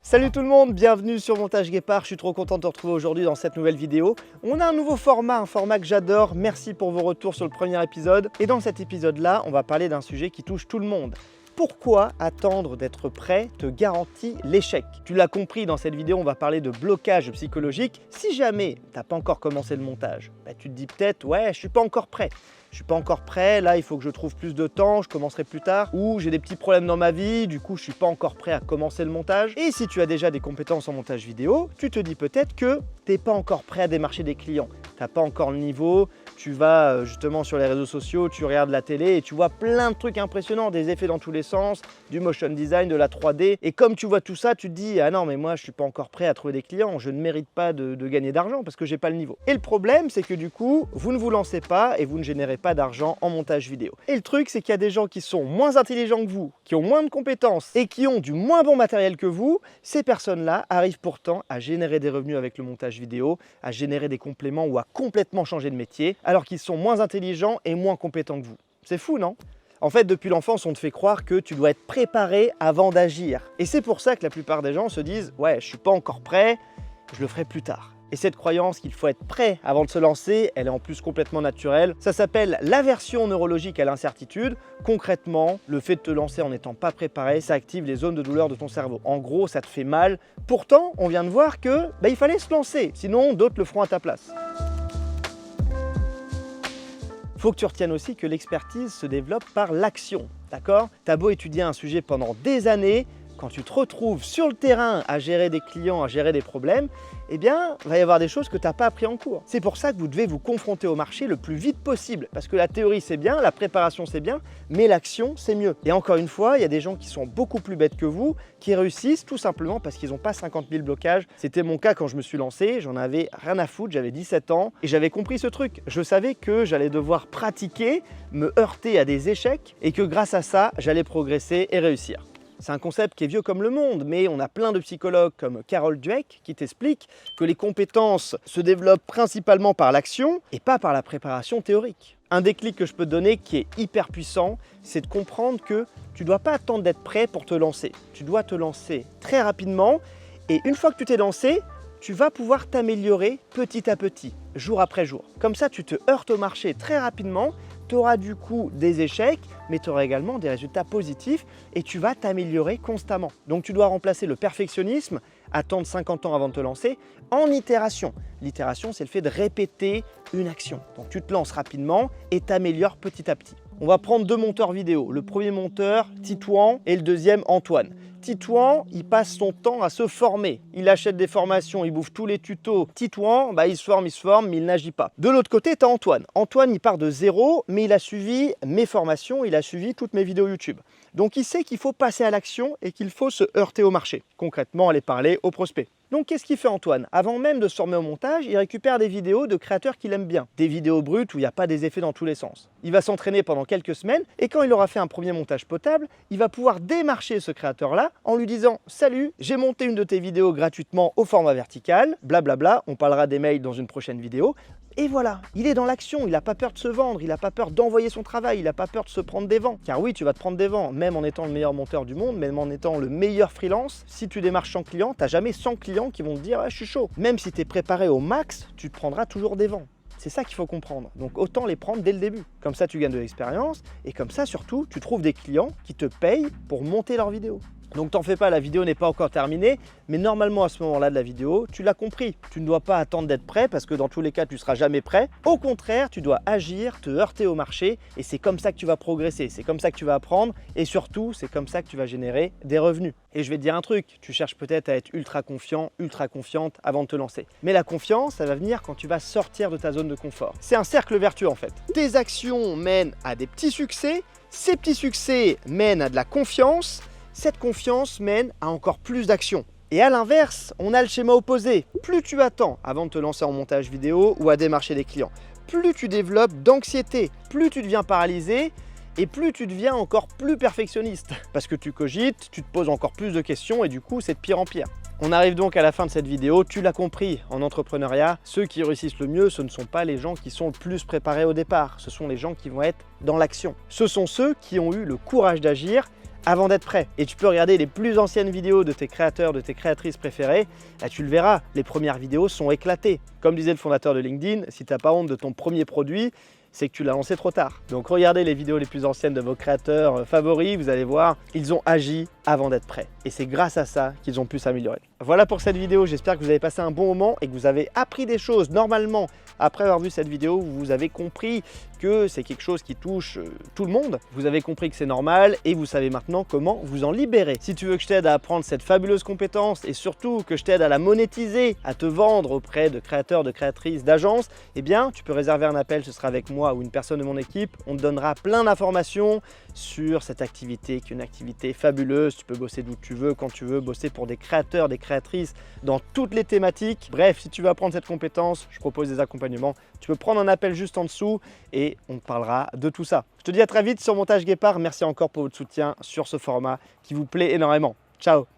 Salut tout le monde, bienvenue sur Montage Guépard, je suis trop content de te retrouver aujourd'hui dans cette nouvelle vidéo. On a un nouveau format, un format que j'adore, merci pour vos retours sur le premier épisode. Et dans cet épisode-là, on va parler d'un sujet qui touche tout le monde. Pourquoi attendre d'être prêt te garantit l'échec? Tu l'as compris, dans cette vidéo, on va parler de blocage psychologique. Si jamais tu n'as pas encore commencé le montage, tu te dis peut-être « ouais, je suis pas encore prêt ». Je suis pas encore prêt, là il faut que je trouve plus de temps, je commencerai plus tard. Ou j'ai des petits problèmes dans ma vie, du coup je suis pas encore prêt à commencer le montage. Et si tu as déjà des compétences en montage vidéo, tu te dis peut-être que t'es pas encore prêt à démarcher des clients. T'as pas encore le niveau, tu vas justement sur les réseaux sociaux, tu regardes la télé et tu vois plein de trucs impressionnants, des effets dans tous les sens, du motion design, de la 3D. Et comme tu vois tout ça, tu te dis ah non mais moi je suis pas encore prêt à trouver des clients, je ne mérite pas de gagner d'argent parce que j'ai pas le niveau. Et le problème c'est que du coup, vous ne vous lancez pas et vous ne générez pas d'argent en montage vidéo. Et le truc c'est qu'il y a des gens qui sont moins intelligents que vous, qui ont moins de compétences et qui ont du moins bon matériel que vous. Ces personnes-là arrivent pourtant à générer des revenus avec le montage vidéo, à générer des compléments ou à complètement changer de métier, alors qu'ils sont moins intelligents et moins compétents que vous. C'est fou, non? En fait, depuis l'enfance, on te fait croire que tu dois être préparé avant d'agir. Et c'est pour ça que la plupart des gens se disent « ouais, je suis pas encore prêt, je le ferai plus tard ». Et cette croyance qu'il faut être prêt avant de se lancer, elle est en plus complètement naturelle. Ça s'appelle l'aversion neurologique à l'incertitude. Concrètement, le fait de te lancer en n'étant pas préparé, ça active les zones de douleur de ton cerveau. En gros, ça te fait mal. Pourtant, on vient de voir que il fallait se lancer, sinon d'autres le feront à ta place. Faut que tu retiennes aussi que l'expertise se développe par l'action, d'accord? T'as beau étudier un sujet pendant des années, quand tu te retrouves sur le terrain à gérer des clients, à gérer des problèmes, eh bien, il va y avoir des choses que tu n'as pas appris en cours. C'est pour ça que vous devez vous confronter au marché le plus vite possible. Parce que la théorie, c'est bien, la préparation, c'est bien, mais l'action, c'est mieux. Et encore une fois, il y a des gens qui sont beaucoup plus bêtes que vous, qui réussissent tout simplement parce qu'ils n'ont pas 50 000 blocages. C'était mon cas quand je me suis lancé, j'en avais rien à foutre, j'avais 17 ans et j'avais compris ce truc. Je savais que j'allais devoir pratiquer, me heurter à des échecs et que grâce à ça, j'allais progresser et réussir. C'est un concept qui est vieux comme le monde, mais on a plein de psychologues comme Carol Dweck qui t'expliquent que les compétences se développent principalement par l'action et pas par la préparation théorique. Un déclic que je peux te donner qui est hyper puissant, c'est de comprendre que tu ne dois pas attendre d'être prêt pour te lancer. Tu dois te lancer très rapidement et une fois que tu t'es lancé, tu vas pouvoir t'améliorer petit à petit, jour après jour. Comme ça, tu te heurtes au marché très rapidement. Tu auras du coup des échecs, mais tu auras également des résultats positifs et tu vas t'améliorer constamment. Donc tu dois remplacer le perfectionnisme, attendre 50 ans avant de te lancer, en itération. L'itération, c'est le fait de répéter une action. Donc tu te lances rapidement et t'améliores petit à petit. On va prendre deux monteurs vidéo. Le premier monteur, Titouan, et le deuxième, Antoine. Titouan, il passe son temps à se former. Il achète des formations, il bouffe tous les tutos. Titouan, il se forme, mais il n'agit pas. De l'autre côté, tu as Antoine. Antoine, il part de zéro, mais il a suivi mes formations, il a suivi toutes mes vidéos YouTube. Donc il sait qu'il faut passer à l'action et qu'il faut se heurter au marché. Concrètement, aller parler aux prospects. Donc qu'est-ce qu'il fait Antoine? Avant même de se former au montage, il récupère des vidéos de créateurs qu'il aime bien. Des vidéos brutes où il n'y a pas des effets dans tous les sens. Il va s'entraîner pendant quelques semaines et quand il aura fait un premier montage potable, il va pouvoir démarcher ce créateur-là en lui disant « Salut, j'ai monté une de tes vidéos gratuitement au format vertical, blablabla, on parlera des mails dans une prochaine vidéo. » Et voilà, il est dans l'action, il n'a pas peur de se vendre, il n'a pas peur d'envoyer son travail, il n'a pas peur de se prendre des vents. Car oui, tu vas te prendre des vents, même en étant le meilleur monteur du monde, même en étant le meilleur freelance. Si tu démarches 100 clients, tu n'as jamais 100 clients qui vont te dire ah, « je suis chaud ». Même si tu es préparé au max, tu te prendras toujours des vents. C'est ça qu'il faut comprendre. Donc autant les prendre dès le début. Comme ça, tu gagnes de l'expérience et comme ça, surtout, tu trouves des clients qui te payent pour monter leurs vidéos. Donc t'en fais pas, la vidéo n'est pas encore terminée, mais normalement à ce moment-là de la vidéo, tu l'as compris. Tu ne dois pas attendre d'être prêt parce que dans tous les cas, tu ne seras jamais prêt. Au contraire, tu dois agir, te heurter au marché et c'est comme ça que tu vas progresser, c'est comme ça que tu vas apprendre et surtout, c'est comme ça que tu vas générer des revenus. Et je vais te dire un truc, tu cherches peut-être à être ultra confiant, ultra confiante avant de te lancer. Mais la confiance, ça va venir quand tu vas sortir de ta zone de confort. C'est un cercle vertueux en fait. Tes actions mènent à des petits succès, ces petits succès mènent à de la confiance. Cette confiance mène à encore plus d'actions. Et à l'inverse, on a le schéma opposé. Plus tu attends avant de te lancer en montage vidéo ou à démarcher des clients, plus tu développes d'anxiété, plus tu deviens paralysé et plus tu deviens encore plus perfectionniste. Parce que tu cogites, tu te poses encore plus de questions et du coup, c'est de pire en pire. On arrive donc à la fin de cette vidéo, tu l'as compris, en entrepreneuriat, ceux qui réussissent le mieux, ce ne sont pas les gens qui sont le plus préparés au départ, ce sont les gens qui vont être dans l'action. Ce sont ceux qui ont eu le courage d'agir avant d'être prêt. Et tu peux regarder les plus anciennes vidéos de tes créateurs, de tes créatrices préférées, et tu le verras, les premières vidéos sont éclatées. Comme disait le fondateur de LinkedIn, si tu n'as pas honte de ton premier produit, c'est que tu l'as lancé trop tard. Donc regardez les vidéos les plus anciennes de vos créateurs favoris, vous allez voir, ils ont agi avant d'être prêts. Et c'est grâce à ça qu'ils ont pu s'améliorer. Voilà pour cette vidéo, j'espère que vous avez passé un bon moment et que vous avez appris des choses. Normalement, après avoir vu cette vidéo, vous avez compris que c'est quelque chose qui touche tout le monde. Vous avez compris que c'est normal et vous savez maintenant comment vous en libérer. Si tu veux que je t'aide à apprendre cette fabuleuse compétence et surtout que je t'aide à la monétiser, à te vendre auprès de créateurs, de créatrices, d'agences, eh bien, tu peux réserver un appel, ce sera avec moi ou une personne de mon équipe. On te donnera plein d'informations sur cette activité qui est une activité fabuleuse. Tu peux bosser d'où tu veux, quand tu veux, bosser pour des créateurs, des créatrices dans toutes les thématiques. Bref, si tu veux apprendre cette compétence, je propose des accompagnements. Tu peux prendre un appel juste en dessous et on te parlera de tout ça. Je te dis à très vite sur Montage Guépard. Merci encore pour votre soutien sur ce format qui vous plaît énormément. Ciao!